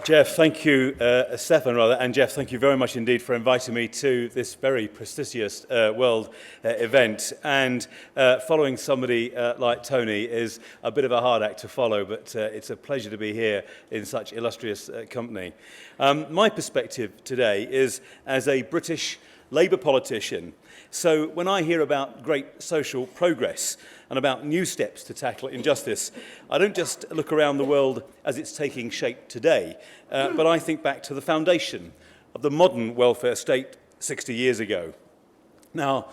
Jeff, thank you, Stefan, rather, and Jeff, thank you very much indeed for inviting me to this very prestigious world event. And following somebody like Tony is a bit of a hard act to follow, but it's a pleasure to be here in such illustrious company. My perspective today is as a British Labour politician. So when I hear about great social progress and about new steps to tackle injustice, I don't just look around the world as it's taking shape today, but I think back to the foundation of the modern welfare state 60 years ago. Now,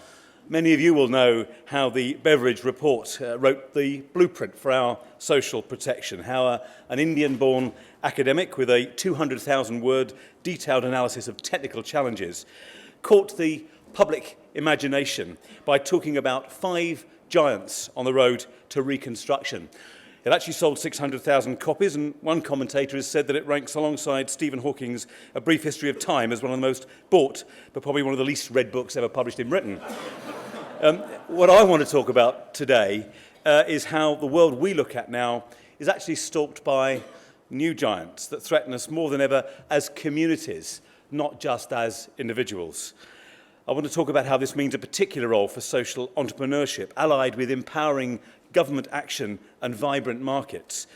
many of you will know how the Beveridge Report wrote the blueprint for our social protection, how an Indian-born academic with a 200,000-word detailed analysis of technical challenges caught the public imagination by talking about 5 giants on the road to reconstruction. It actually sold 600,000 copies, and one commentator has said that it ranks alongside Stephen Hawking's A Brief History of Time as one of the most bought, but probably one of the least read books ever published in Britain. What I want to talk about today is how the world we look at now is actually stalked by new giants that threaten us more than ever as communities, not just as individuals. I want to talk about how this means a particular role for social entrepreneurship, allied with empowering government action and vibrant markets.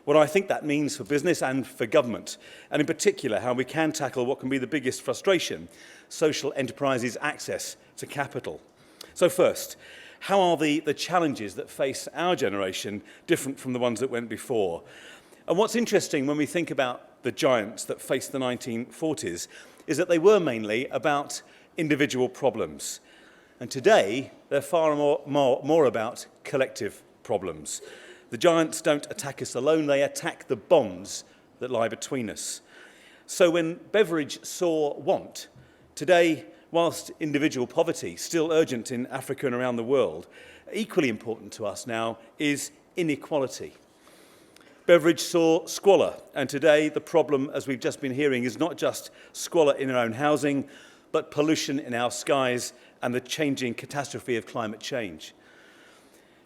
What I think that means for business and for government, and in particular how we can tackle what can be the biggest frustration, social enterprises' access to capital. So first, how are the challenges that face our generation different from the ones that went before? And what's interesting when we think about the giants that faced the 1940s is that they were mainly about individual problems. And today, they're far more about collective problems. The giants don't attack us alone, they attack the bonds that lie between us. So when Beveridge saw want, today, whilst individual poverty, still urgent in Africa and around the world, equally important to us now is inequality. Beveridge saw squalor, and today the problem, as we've just been hearing, is not just squalor in our own housing, but pollution in our skies and the changing catastrophe of climate change.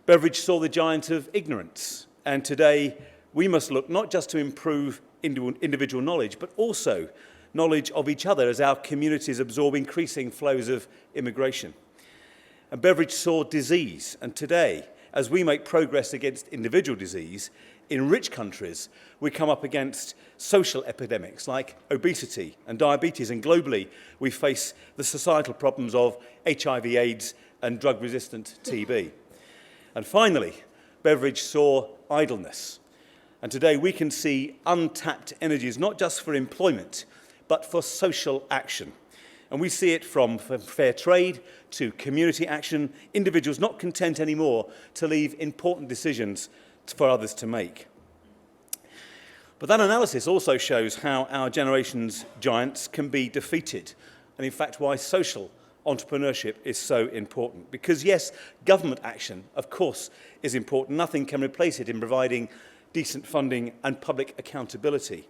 Beveridge saw the giant of ignorance, and today we must look not just to improve individual knowledge, but also knowledge of each other as our communities absorb increasing flows of immigration. And Beveridge saw disease, and today, as we make progress against individual disease, in rich countries, we come up against social epidemics like obesity and diabetes, and globally, we face the societal problems of HIV/AIDS and drug-resistant TB. And finally, Beveridge saw idleness. And today, we can see untapped energies, not just for employment, but for social action. And we see it from fair trade to community action, individuals not content anymore to leave important decisions for others to make. But that analysis also shows how our generation's giants can be defeated, and in fact why social entrepreneurship is so important. Because yes, government action, of course, is important. Nothing can replace it in providing decent funding and public accountability.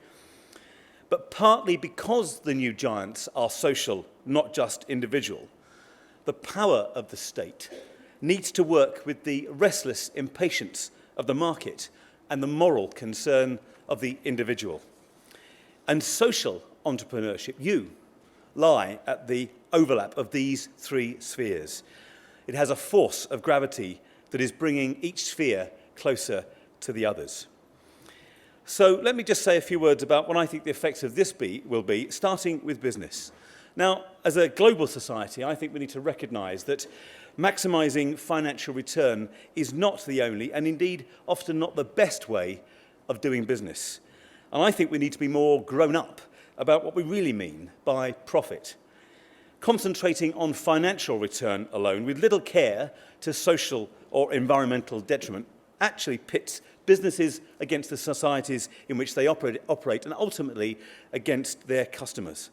But partly because the new giants are social, not just individual, the power of the state needs to work with the restless impatience of the market and the moral concern of the individual. And social entrepreneurship, you, lie at the overlap of these 3 spheres. It has a force of gravity that is bringing each sphere closer to the others. So let me just say a few words about what I think the effects of this will be, starting with business. Now, as a global society, I think we need to recognise that maximising financial return is not the only, and indeed often not the best way of doing business. And I think we need to be more grown up about what we really mean by profit. Concentrating on financial return alone with little care to social or environmental detriment actually pits businesses against the societies in which they operate and ultimately against their customers.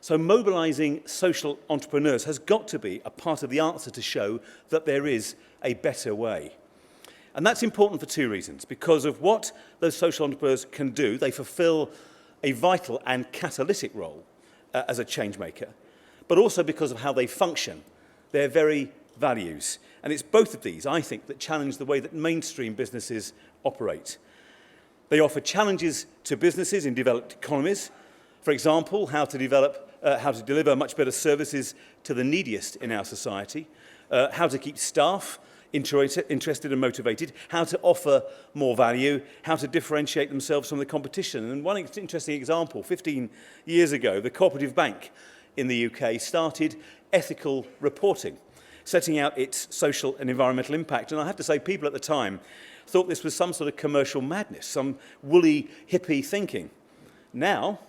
So mobilising social entrepreneurs has got to be a part of the answer to show that there is a better way. And that's important for 2 reasons. Because of what those social entrepreneurs can do, they fulfil a vital and catalytic role as a change maker, but also because of how they function, their very values. And it's both of these, I think, that challenge the way that mainstream businesses operate. They offer challenges to businesses in developed economies. For example, how to deliver much better services to the neediest in our society, how to keep staff interested and motivated, how to offer more value, how to differentiate themselves from the competition. And one interesting example, 15 years ago, the Cooperative Bank in the UK started ethical reporting, setting out its social and environmental impact. And I have to say, people at the time thought this was some sort of commercial madness, some woolly hippie thinking. Now,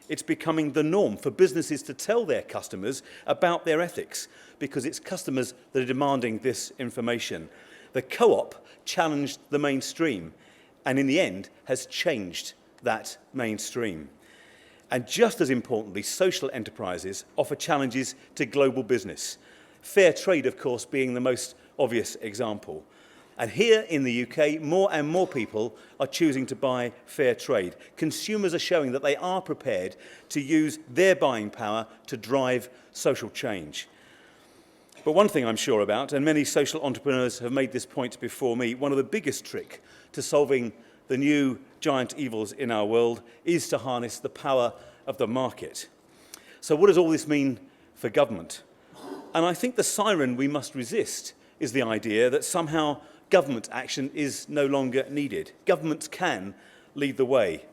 it's becoming the norm for businesses to tell their customers about their ethics, because it's customers that are demanding this information. The co-op challenged the mainstream, and in the end has changed that mainstream. And just as importantly, social enterprises offer challenges to global business. Fair trade, of course, being the most obvious example. And here in the UK, more and more people are choosing to buy fair trade. Consumers are showing that they are prepared to use their buying power to drive social change. But one thing I'm sure about, and many social entrepreneurs have made this point before me, one of the biggest tricks to solving the new giant evils in our world is to harness the power of the market. So what does all this mean for government? And I think the siren we must resist is the idea that somehow government action is no longer needed. Governments can lead the way.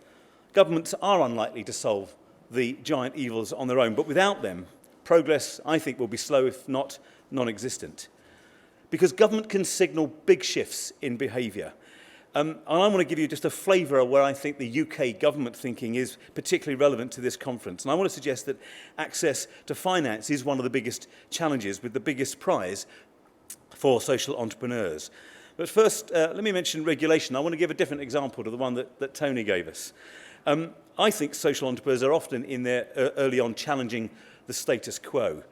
Governments are unlikely to solve the giant evils on their own, but without them, progress, I think, will be slow, if not non-existent. Because government can signal big shifts in behaviour. And I want to give you just a flavour of where I think the UK government thinking is particularly relevant to this conference. And I want to suggest that access to finance is one of the biggest challenges, with the biggest prize for social entrepreneurs. But first, let me mention regulation. I want to give a different example to the one that Tony gave us. I think social entrepreneurs are often in there early on challenging the status quo.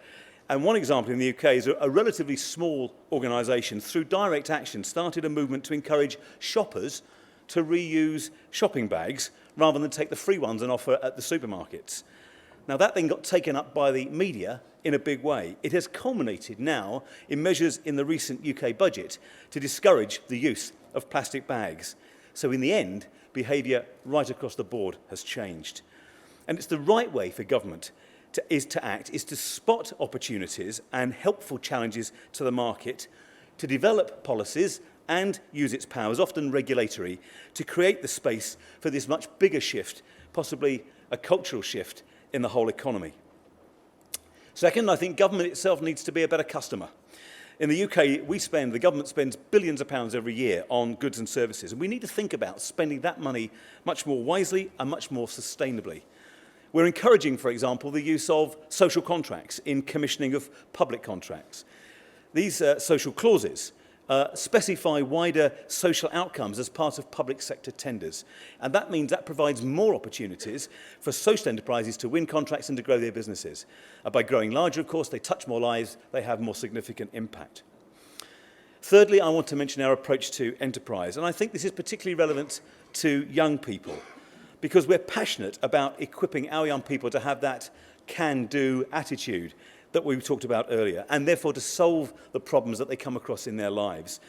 And one example in the UK is a relatively small organisation, through direct action, started a movement to encourage shoppers to reuse shopping bags rather than take the free ones and offer at the supermarkets. Now, that then got taken up by the media in a big way. It has culminated now in measures in the recent UK budget to discourage the use of plastic bags. So in the end, behaviour right across the board has changed. And it's the right way for government to act is to spot opportunities and helpful challenges to the market, to develop policies and use its powers, often regulatory, to create the space for this much bigger shift, possibly a cultural shift in the whole economy. Second, I think government itself needs to be a better customer. In the UK, the government spends billions of pounds every year on goods and services, and we need to think about spending that money much more wisely and much more sustainably. We're encouraging, for example, the use of social contracts in commissioning of public contracts. These social clauses specify wider social outcomes as part of public sector tenders. And that means that provides more opportunities for social enterprises to win contracts and to grow their businesses. By growing larger, of course, they touch more lives, they have more significant impact. Thirdly, I want to mention our approach to enterprise. And I think this is particularly relevant to young people, because we're passionate about equipping our young people to have that can-do attitude that we talked about earlier, and therefore to solve the problems that they come across in their lives.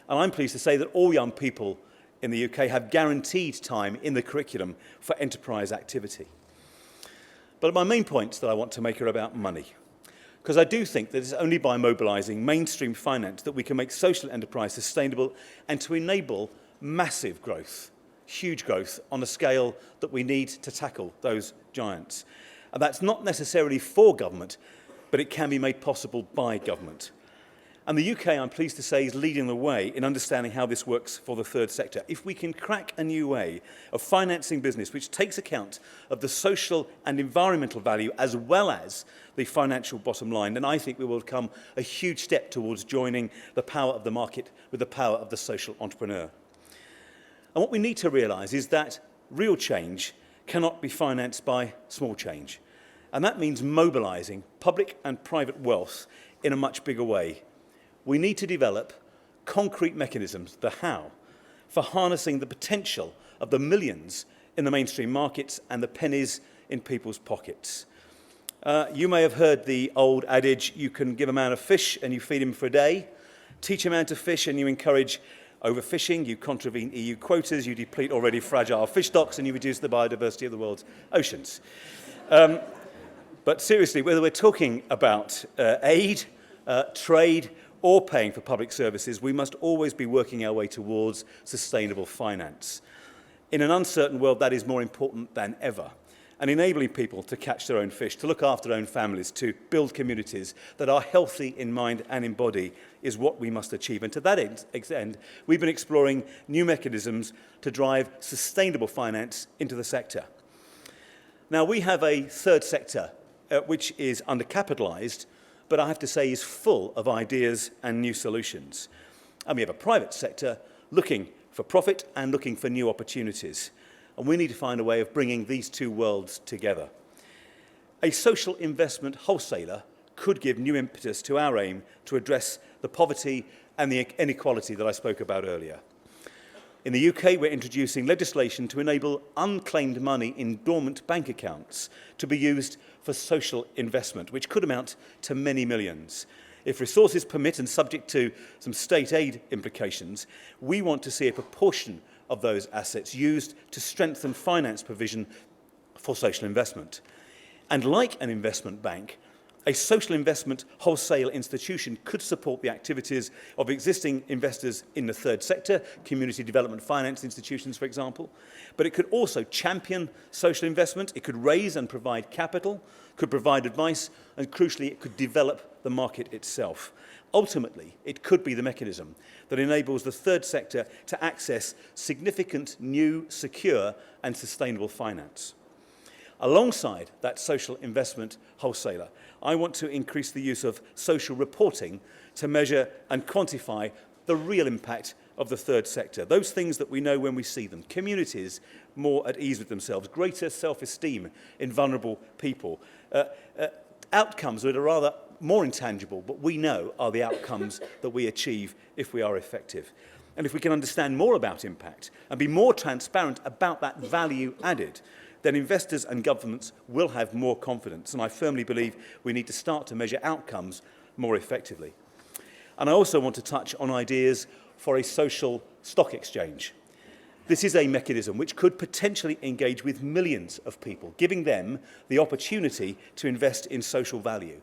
And I'm pleased to say that all young people in the UK have guaranteed time in the curriculum for enterprise activity. But my main points that I want to make are about money, because I do think that it's only by mobilising mainstream finance that we can make social enterprise sustainable and to enable massive growth, huge growth on a scale that we need to tackle those giants. And that's not necessarily for government, but it can be made possible by government. And the UK, I'm pleased to say, is leading the way in understanding how this works for the third sector. If we can crack a new way of financing business which takes account of the social and environmental value as well as the financial bottom line, then I think we will come a huge step towards joining the power of the market with the power of the social entrepreneur. And what we need to realise is that real change cannot be financed by small change. And that means mobilising public and private wealth in a much bigger way. We need to develop concrete mechanisms, the how, for harnessing the potential of the millions in the mainstream markets and the pennies in people's pockets. You may have heard the old adage, you can give a man a fish and you feed him for a day, teach a man to fish and you encourage overfishing, you contravene EU quotas, you deplete already fragile fish stocks, and you reduce the biodiversity of the world's oceans. But seriously, whether we're talking about aid, trade, or paying for public services, we must always be working our way towards sustainable finance. In an uncertain world, that is more important than ever. And enabling people to catch their own fish, to look after their own families, to build communities that are healthy in mind and in body is what we must achieve. And to that end, we've been exploring new mechanisms to drive sustainable finance into the sector. Now, we have a third sector which is undercapitalised, but I have to say is full of ideas and new solutions. And we have a private sector looking for profit and looking for new opportunities. And we need to find a way of bringing these two worlds together. A social investment wholesaler could give new impetus to our aim to address the poverty and the inequality that I spoke about earlier. In the UK, we're introducing legislation to enable unclaimed money in dormant bank accounts to be used for social investment, which could amount to many millions. If resources permit and subject to some state aid implications, we want to see a proportion of those assets used to strengthen finance provision for social investment. And like an investment bank, a social investment wholesale institution could support the activities of existing investors in the third sector, community development finance institutions, for example. But it could also champion social investment, it could raise and provide capital, could provide advice, and crucially, it could develop the market itself. Ultimately, it could be the mechanism that enables the third sector to access significant new, secure, and sustainable finance. Alongside that social investment wholesaler, I want to increase the use of social reporting to measure and quantify the real impact of the third sector. Those things that we know when we see them. Communities more at ease with themselves, greater self-esteem in vulnerable people. Outcomes that are rather more intangible, but we know are the outcomes that we achieve if we are effective. And if we can understand more about impact and be more transparent about that value added, then investors and governments will have more confidence. And I firmly believe we need to start to measure outcomes more effectively. And I also want to touch on ideas for a social stock exchange. This is a mechanism which could potentially engage with millions of people, giving them the opportunity to invest in social value.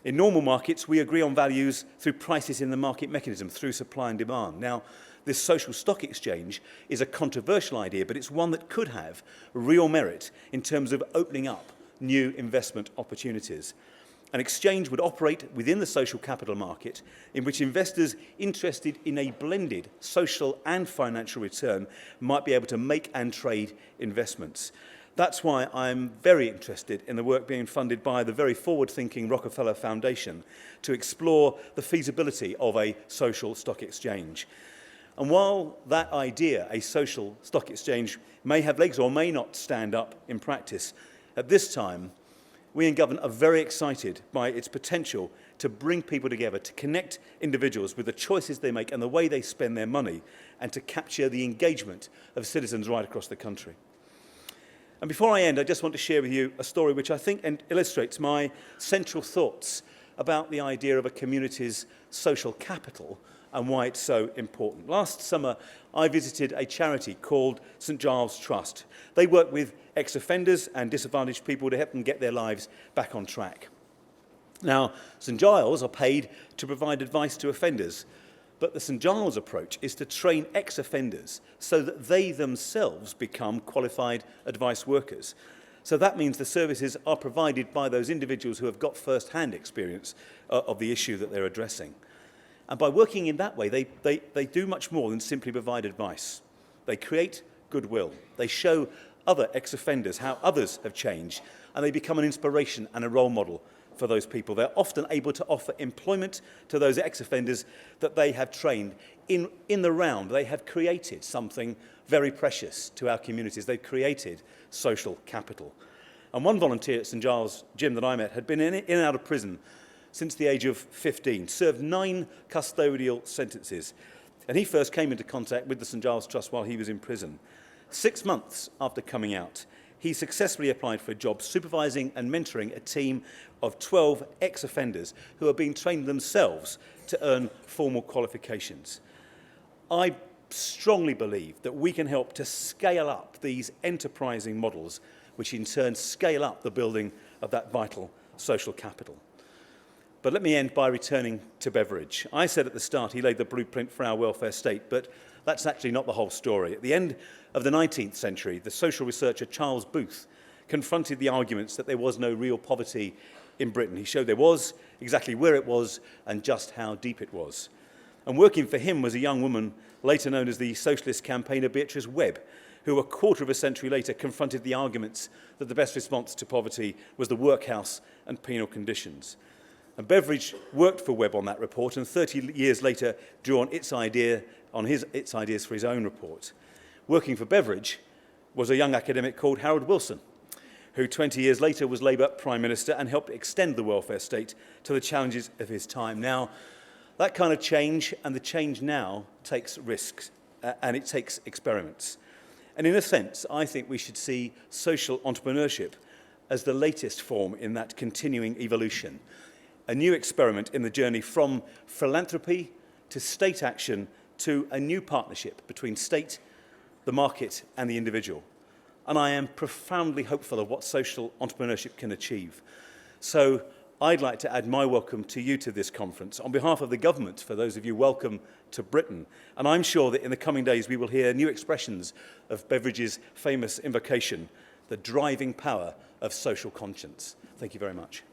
In normal markets, we agree on values through prices in the market mechanism, through supply and demand. Now, this social stock exchange is a controversial idea, but it's one that could have real merit in terms of opening up new investment opportunities. An exchange would operate within the social capital market in which investors interested in a blended social and financial return might be able to make and trade investments. That's why I'm very interested in the work being funded by the very forward-thinking Rockefeller Foundation to explore the feasibility of a social stock exchange. And while that idea, a social stock exchange, may have legs or may not stand up in practice, at this time, we in government are very excited by its potential to bring people together, to connect individuals with the choices they make and the way they spend their money, and to capture the engagement of citizens right across the country. And before I end, I just want to share with you a story which I think illustrates my central thoughts about the idea of a community's social capital and why it's so important. Last summer, I visited a charity called St Giles Trust. They work with ex-offenders and disadvantaged people to help them get their lives back on track. Now, St Giles are paid to provide advice to offenders, but the St Giles approach is to train ex-offenders so that they themselves become qualified advice workers. So that means the services are provided by those individuals who have got first-hand experience of the issue that they're addressing. And by working in that way, they do much more than simply provide advice. They create goodwill. They show other ex-offenders how others have changed, and they become an inspiration and a role model for those people. They're often able to offer employment to those ex-offenders that they have trained. In the round, they have created something very precious to our communities. They've created social capital. And one volunteer at St Giles Gym that I met had been in and out of prison since the age of 15, served 9 custodial sentences. And he first came into contact with the St Giles Trust while he was in prison. 6 months after coming out, he successfully applied for a job supervising and mentoring a team of 12 ex-offenders who are being trained themselves to earn formal qualifications. I strongly believe that we can help to scale up these enterprising models, which in turn scale up the building of that vital social capital. But let me end by returning to Beveridge. I said at the start he laid the blueprint for our welfare state, but that's actually not the whole story. At the end of the 19th century, the social researcher Charles Booth confronted the arguments that there was no real poverty in Britain. He showed there was, exactly where it was, and just how deep it was. And working for him was a young woman, later known as the socialist campaigner Beatrice Webb, who a quarter of a century later confronted the arguments that the best response to poverty was the workhouse and penal conditions. And Beveridge worked for Webb on that report, and 30 years later drew on its ideas for his own report. Working for Beveridge was a young academic called Harold Wilson, who 20 years later was Labour Prime Minister and helped extend the welfare state to the challenges of his time. Now, that kind of change, and the change now, takes risks, and it takes experiments. And in a sense, I think we should see social entrepreneurship as the latest form in that continuing evolution. A new experiment in the journey from philanthropy to state action to a new partnership between state, the market, and the individual. And I am profoundly hopeful of what social entrepreneurship can achieve. So I'd like to add my welcome to you to this conference on behalf of the government, for those of you welcome to Britain. And I'm sure that in the coming days we will hear new expressions of Beveridge's famous invocation, the driving power of social conscience. Thank you very much.